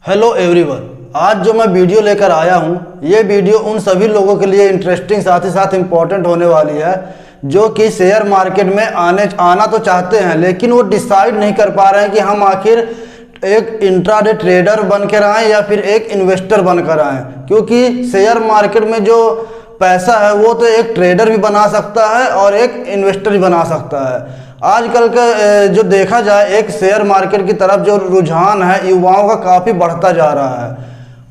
Hello everyone, आज जो मैं वीडियो लेकर आया हूँ, ये वीडियो उन सभी लोगों के लिए इंटरेस्टिंग साथ ही साथ इम्पोर्टेंट होने वाली है जो कि शेयर मार्केट में आना तो चाहते हैं, लेकिन वो डिसाइड नहीं कर पा रहे हैं कि हम आखिर एक इंट्राडे ट्रेडर बनकर आएँ या फिर एक इन्वेस्टर बनकर आएँ। क्योंकि शेयर मार्केट में जो पैसा है वो तो एक ट्रेडर भी बना सकता है और एक इन्वेस्टर भी बना सकता है। आजकल का जो देखा जाए, एक शेयर मार्केट की तरफ जो रुझान है युवाओं का काफ़ी बढ़ता जा रहा है,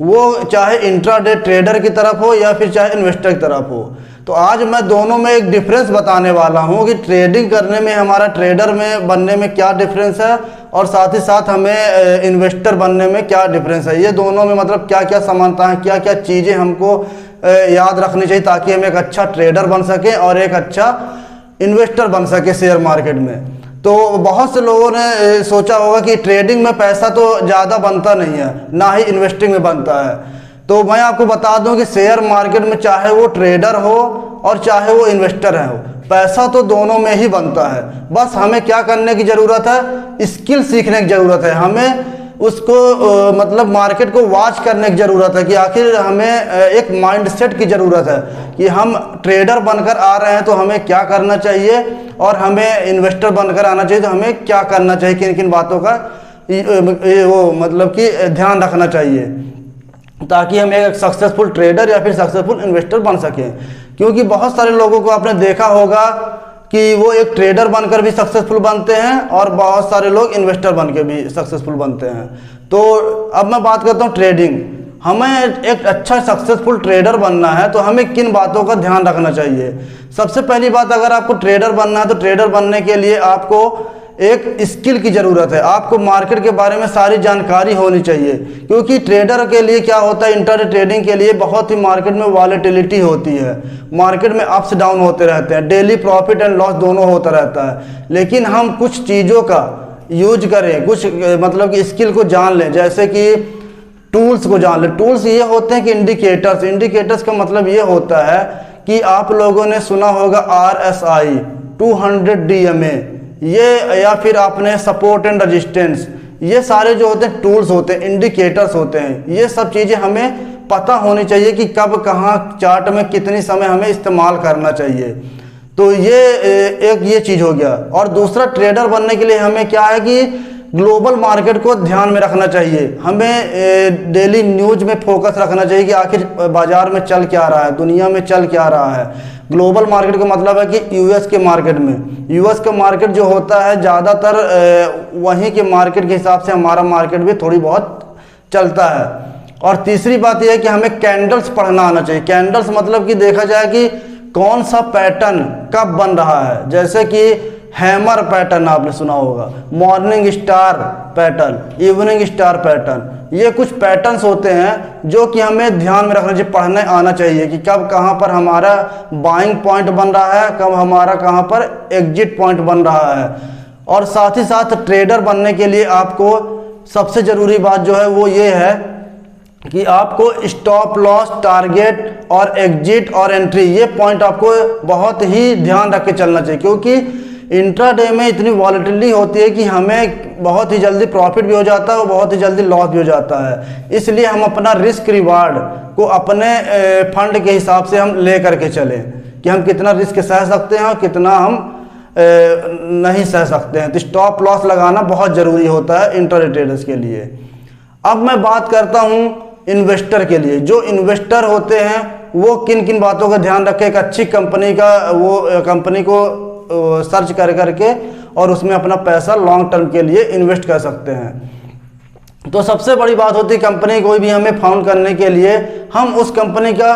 वो चाहे इंट्राडे ट्रेडर की तरफ हो या फिर चाहे इन्वेस्टर की तरफ हो। तो आज मैं दोनों में एक डिफरेंस बताने वाला हूँ कि ट्रेडिंग करने में हमारा ट्रेडर में बनने में क्या डिफरेंस है और साथ ही साथ हमें इन्वेस्टर बनने में क्या डिफरेंस है। ये दोनों में मतलब क्या क्या समानता है, क्या क्या चीज़ें हमको याद रखनी चाहिए ताकि हम एक अच्छा ट्रेडर बन सकें और एक अच्छा इन्वेस्टर बन सके शेयर मार्केट में। तो बहुत से लोगों ने सोचा होगा कि ट्रेडिंग में पैसा तो ज़्यादा बनता नहीं है, ना ही इन्वेस्टिंग में बनता है। तो मैं आपको बता दूं कि शेयर मार्केट में चाहे वो ट्रेडर हो और चाहे वो इन्वेस्टर हो, पैसा तो दोनों में ही बनता है। बस हमें क्या करने की ज़रूरत है, स्किल सीखने की ज़रूरत है। हमें उसको मतलब मार्केट को वॉच करने की ज़रूरत है कि आखिर हमें एक माइंडसेट की ज़रूरत है कि हम ट्रेडर बनकर आ रहे हैं तो हमें क्या करना चाहिए और हमें इन्वेस्टर बनकर आना चाहिए तो हमें क्या करना चाहिए, किन किन बातों का वो मतलब कि ध्यान रखना चाहिए ताकि हम एक सक्सेसफुल ट्रेडर या फिर सक्सेसफुल इन्वेस्टर बन सकें। क्योंकि बहुत सारे लोगों को आपने देखा होगा कि वो एक ट्रेडर बनकर भी सक्सेसफुल बनते हैं और बहुत सारे लोग इन्वेस्टर बनकर भी सक्सेसफुल बनते हैं। तो अब मैं बात करता हूँ ट्रेडिंग। हमें एक अच्छा सक्सेसफुल ट्रेडर बनना है तो हमें किन बातों का ध्यान रखना चाहिए। सबसे पहली बात, अगर आपको ट्रेडर बनना है तो ट्रेडर बनने के लिए आपको एक स्किल की ज़रूरत है। आपको मार्केट के बारे में सारी जानकारी होनी चाहिए, क्योंकि ट्रेडर के लिए क्या होता है, इंट्राडे ट्रेडिंग के लिए बहुत ही मार्केट में वॉलेटिलिटी होती है। मार्केट में अप्स डाउन होते रहते हैं, डेली प्रॉफिट एंड लॉस दोनों होता रहता है। लेकिन हम कुछ चीज़ों का यूज करें, कुछ मतलब कि स्किल को जान लें, जैसे कि टूल्स को जान लें। टूल्स ये होते हैं कि इंडिकेटर्स। इंडिकेटर्स का मतलब ये होता है कि आप लोगों ने सुना होगा RSI 200 DMA, ये या फिर आपने सपोर्ट एंड रेजिस्टेंस, ये सारे जो होते हैं टूल्स होते हैं, इंडिकेटर्स होते हैं। ये सब चीज़ें हमें पता होनी चाहिए कि कब कहाँ चार्ट में कितनी समय हमें इस्तेमाल करना चाहिए। तो ये एक ये चीज़ हो गया। और दूसरा, ट्रेडर बनने के लिए हमें क्या है कि ग्लोबल मार्केट को ध्यान में रखना चाहिए। हमें डेली न्यूज़ में फोकस रखना चाहिए कि आखिर बाज़ार में चल क्या रहा है, दुनिया में चल क्या रहा है। ग्लोबल मार्केट का मतलब है कि यूएस के मार्केट में, यूएस का मार्केट जो होता है ज़्यादातर वहीं के मार्केट के हिसाब से हमारा मार्केट भी थोड़ी बहुत चलता है। और तीसरी बात यह है कि हमें कैंडल्स पढ़ना आना चाहिए। कैंडल्स मतलब कि देखा जाए कि कौन सा पैटर्न कब बन रहा है, जैसे कि हैमर पैटर्न आपने सुना होगा, morning star pattern, evening star pattern. ये कुछ पैटर्न्स होते हैं जो कि हमें ध्यान में रखना चाहिए, पढ़ने आना चाहिए कि कब कहाँ पर हमारा बाइंग पॉइंट बन रहा है, कब हमारा कहाँ पर एग्जिट पॉइंट बन रहा है। और साथ ही साथ ट्रेडर बनने के लिए आपको सबसे ज़रूरी बात जो है वो ये है कि आपको स्टॉप लॉस, टारगेट और एग्जिट और एंट्री, ये पॉइंट आपको बहुत ही ध्यान रख के चलना चाहिए। क्योंकि इंट्राडे में इतनी वॉलेटिलिटी होती है कि हमें बहुत ही जल्दी प्रॉफिट भी हो जाता है और बहुत ही जल्दी लॉस भी हो जाता है। इसलिए हम अपना रिस्क रिवार्ड को अपने फंड के हिसाब से हम ले करके चलें कि हम कितना रिस्क सह सकते हैं और कितना हम नहीं सह सकते हैं। तो स्टॉप लॉस लगाना बहुत ज़रूरी होता है इंट्राडे ट्रेडर्स के लिए। अब मैं बात करता हूँ इन्वेस्टर के लिए। जो इन्वेस्टर होते हैं वो किन किन बातों का ध्यान रखें। एक अच्छी कंपनी का वो कंपनी को सर्च कर करके और उसमें अपना पैसा लॉन्ग टर्म के लिए इन्वेस्ट कर सकते हैं। तो सबसे बड़ी बात होती है कंपनी कोई भी हमें फाउंड करने के लिए हम उस कंपनी का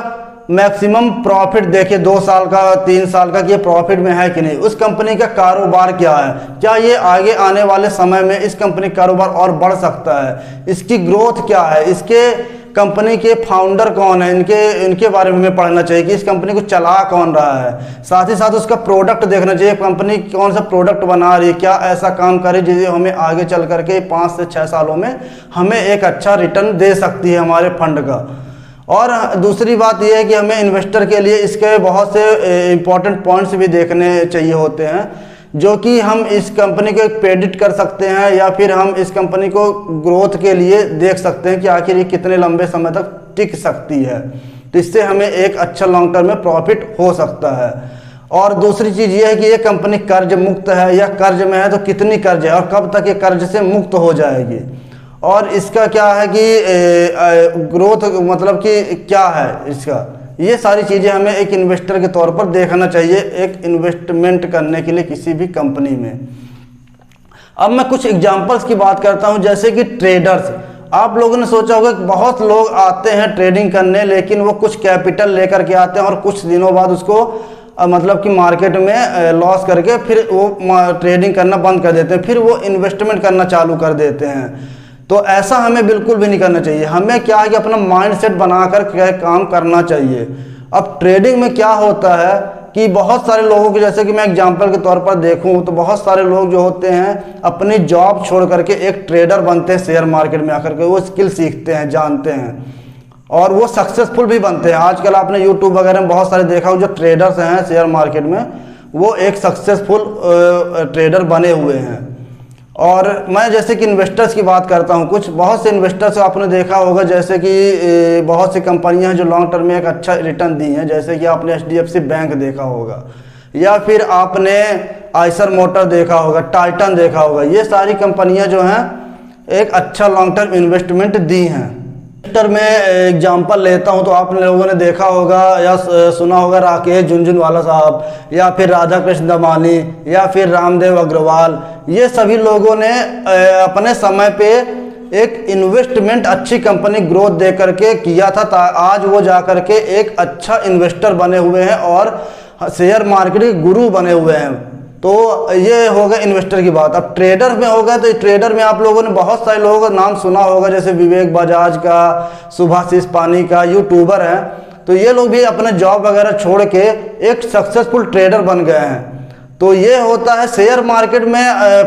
मैक्सिमम प्रॉफिट देखें, 2 साल का, 3 साल का, कि ये प्रॉफिट में है कि नहीं। उस कंपनी का कारोबार क्या है, क्या ये आगे आने वाले समय में इस कंपनी का कारोबार और बढ़ सकता है, इसकी ग्रोथ क्या है, इसके कंपनी के फाउंडर कौन है, इनके बारे में हमें पढ़ना चाहिए कि इस कंपनी को चला कौन रहा है। साथ ही साथ उसका प्रोडक्ट देखना चाहिए, कंपनी कौन सा प्रोडक्ट बना रही है, क्या ऐसा काम करे जिसे हमें आगे चल करके 5 से 6 सालों में हमें एक अच्छा रिटर्न दे सकती है हमारे फंड का। और दूसरी बात यह है कि हमें इन्वेस्टर के लिए इसके बहुत से इम्पॉर्टेंट पॉइंट्स भी देखने चाहिए होते हैं। जो कि हम इस कंपनी को एक प्रेडिक्ट कर सकते हैं या फिर हम इस कंपनी को ग्रोथ के लिए देख सकते हैं कि आखिर ये कितने लंबे समय तक टिक सकती है। तो इससे हमें एक अच्छा लॉन्ग टर्म में प्रॉफिट हो सकता है। और दूसरी चीज़ ये है कि ये कंपनी कर्ज मुक्त है या कर्ज में है तो कितनी कर्ज है और कब तक ये कर्ज से मुक्त हो जाएगी, और इसका क्या है कि ग्रोथ मतलब कि क्या है इसका, ये सारी चीज़ें हमें एक इन्वेस्टर के तौर पर देखना चाहिए एक इन्वेस्टमेंट करने के लिए किसी भी कंपनी में। अब मैं कुछ एग्जांपल्स की बात करता हूं, जैसे कि ट्रेडर्स। आप लोगों ने सोचा होगा कि बहुत लोग आते हैं ट्रेडिंग करने, लेकिन वो कुछ कैपिटल लेकर के आते हैं और कुछ दिनों बाद उसको मतलब कि मार्केट में लॉस करके फिर वो ट्रेडिंग करना बंद कर देते हैं, फिर वो इन्वेस्टमेंट करना चालू कर देते हैं। तो ऐसा हमें बिल्कुल भी नहीं करना चाहिए। हमें क्या है कि अपना माइंडसेट बनाकर काम करना चाहिए। अब ट्रेडिंग में क्या होता है कि बहुत सारे लोगों के, जैसे कि मैं एग्जांपल के तौर पर देखूं तो बहुत सारे लोग जो होते हैं अपनी जॉब छोड़ करके एक ट्रेडर बनते हैं शेयर मार्केट में आकर के, वो स्किल सीखते हैं, जानते हैं और वो सक्सेसफुल भी बनते हैं। आजकल आपने यूट्यूब वगैरह में बहुत सारे देखा हो जो ट्रेडर्स हैं शेयर मार्केट में, वो एक सक्सेसफुल ट्रेडर बने हुए हैं। और मैं जैसे कि इन्वेस्टर्स की बात करता हूं, कुछ बहुत से इन्वेस्टर्स आपने देखा होगा, जैसे कि बहुत सी कंपनियां हैं जो लॉन्ग टर्म में एक अच्छा रिटर्न दी हैं, जैसे कि आपने HDFC बैंक देखा होगा या फिर आपने आइसर मोटर देखा होगा, टाइटन देखा होगा। ये सारी कंपनियां जो हैं एक अच्छा लॉन्ग टर्म इन्वेस्टमेंट दी हैं। सेक्टर में एग्जांपल लेता हूं तो आप लोगों ने देखा होगा या सुना होगा राकेश झुनझुनवाला साहब या फिर राधा कृष्ण दमानी या फिर रामदेव अग्रवाल। ये सभी लोगों ने अपने समय पे एक इन्वेस्टमेंट अच्छी कंपनी ग्रोथ दे करके किया था, आज वो जा करके एक अच्छा इन्वेस्टर बने हुए हैं और शेयर मार्केट के गुरु बने हुए हैं। तो ये होगा इन्वेस्टर की बात। अब ट्रेडर में होगा तो ट्रेडर में आप लोगों ने बहुत सारे लोगों का नाम सुना होगा, जैसे विवेक बजाज का, सुभाषिस पानी का, यूट्यूबर हैं। तो ये लोग भी अपने जॉब वगैरह छोड़ के एक सक्सेसफुल ट्रेडर बन गए हैं। तो ये होता है शेयर मार्केट में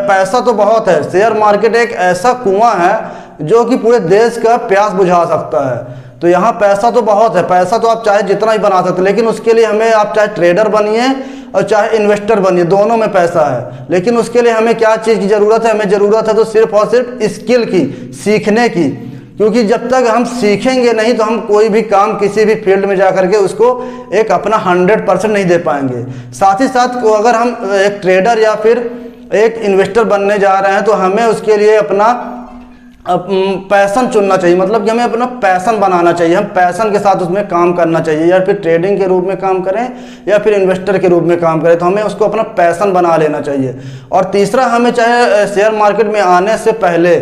पैसा तो बहुत है। शेयर मार्केट एक ऐसा कुआं है जो कि पूरे देश का प्यास बुझा सकता है। तो यहाँ पैसा तो बहुत है, पैसा तो आप चाहे जितना ही बना सकते, लेकिन उसके लिए हमें, आप चाहे ट्रेडर बनिए और चाहे इन्वेस्टर बनिए, दोनों में पैसा है। लेकिन उसके लिए हमें क्या चीज़ की ज़रूरत है? हमें ज़रूरत है तो सिर्फ और सिर्फ स्किल की, सीखने की। क्योंकि जब तक हम सीखेंगे नहीं तो हम कोई भी काम किसी भी फील्ड में जा करके उसको एक अपना 100% नहीं दे पाएंगे। साथ ही साथ अगर हम एक ट्रेडर या फिर एक इन्वेस्टर बनने जा रहे हैं तो हमें उसके लिए अपना पैशन चुनना चाहिए, मतलब कि हमें अपना पैशन बनाना चाहिए। हम पैशन के साथ उसमें काम करना चाहिए, या फिर ट्रेडिंग के रूप में काम करें या फिर इन्वेस्टर के रूप में काम करें, तो हमें उसको अपना पैशन बना लेना चाहिए। और तीसरा, हमें चाहे शेयर मार्केट में आने से पहले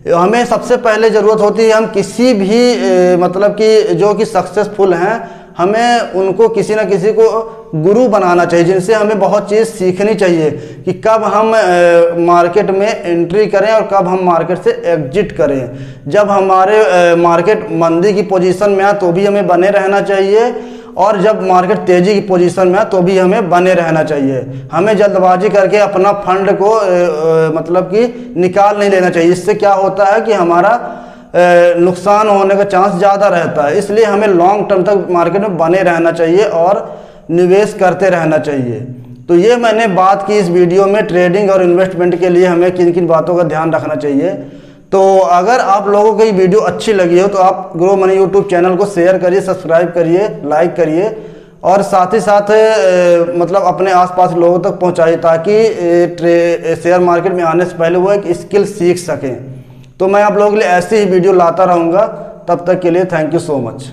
हमें सबसे पहले ज़रूरत होती है, हम किसी भी मतलब कि जो कि सक्सेसफुल हैं, हमें उनको किसी न किसी को गुरु बनाना चाहिए, जिनसे हमें बहुत चीज़ सीखनी चाहिए कि कब हम मार्केट में एंट्री करें और कब हम मार्केट से एग्जिट करें। जब हमारे मार्केट मंदी की पोजीशन में आए तो भी हमें बने रहना चाहिए, और जब मार्केट तेज़ी की पोजीशन में आए तो भी हमें बने रहना चाहिए। हमें जल्दबाजी करके अपना फंड को मतलब कि निकाल नहीं लेना चाहिए। इससे क्या होता है कि हमारा नुकसान होने का चांस ज़्यादा रहता है। इसलिए हमें लॉन्ग टर्म तक मार्केट में बने रहना चाहिए और निवेश करते रहना चाहिए। तो ये मैंने बात की इस वीडियो में ट्रेडिंग और इन्वेस्टमेंट के लिए हमें किन किन बातों का ध्यान रखना चाहिए। तो अगर आप लोगों को ये वीडियो अच्छी लगी हो तो आप ग्रो मनी यूट्यूब चैनल को शेयर करिए, सब्सक्राइब करिए, लाइक करिए और साथ ही साथ मतलब अपने आसपास लोगों तक पहुंचाइए, ताकि शेयर मार्केट में आने से पहले वो एक स्किल सीख सकें। तो मैं आप लोगों के लिए ऐसी ही वीडियो लाता रहूँगा। तब तक के लिए थैंक यू सो मच।